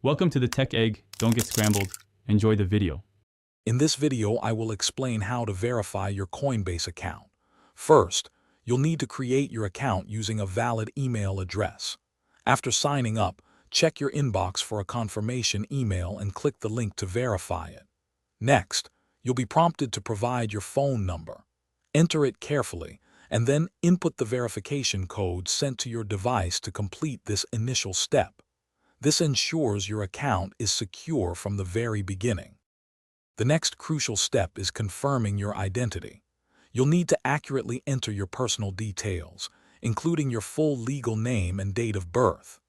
Welcome to the Tech Egg. Don't get scrambled. Enjoy the video. In this video, I will explain how to verify your Coinbase account. First, you'll need to create your account using a valid email address. After signing up, check your inbox for a confirmation email and click the link to verify it. Next, you'll be prompted to provide your phone number. Enter it carefully, and then input the verification code sent to your device to complete this initial step. This ensures your account is secure from the very beginning. The next crucial step is confirming your identity. You'll need to accurately enter your personal details, including your full legal name and date of birth.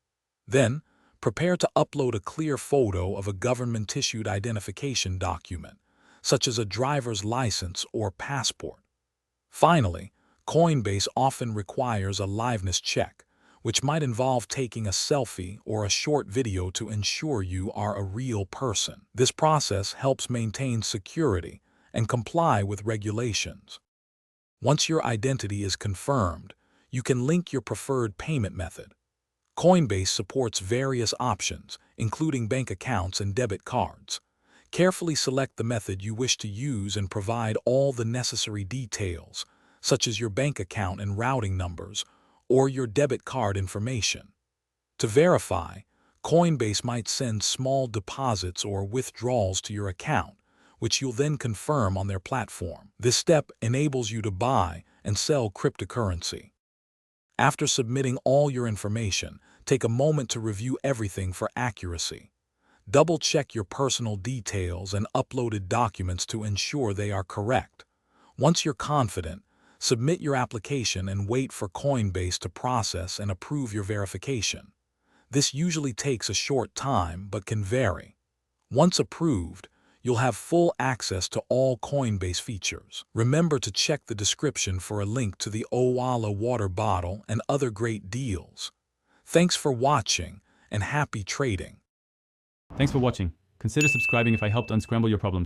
Then, prepare to upload a clear photo of a government-issued identification document, such as a driver's license or passport. Finally, Coinbase often requires a liveness check, which might involve taking a selfie or a short video to ensure you are a real person. This process helps maintain security and comply with regulations. Once your identity is confirmed, you can link your preferred payment method. Coinbase supports various options, including bank accounts and debit cards. Carefully select the method you wish to use and provide all the necessary details, such as your bank account and routing numbers, or your debit card information. To verify, Coinbase might send small deposits or withdrawals to your account, which you'll then confirm on their platform. This step enables you to buy and sell cryptocurrency. After submitting all your information, take a moment to review everything for accuracy. Double-check your personal details and uploaded documents to ensure they are correct. Once you're confident, submit your application and wait for Coinbase to process and approve your verification. This usually takes a short time but can vary. Once approved, you'll have full access to all Coinbase features. Remember to check the description for a link to the Owala water bottle and other great deals. Thanks for watching and happy trading. Thanks for watching. Consider subscribing if I helped unscramble your problems.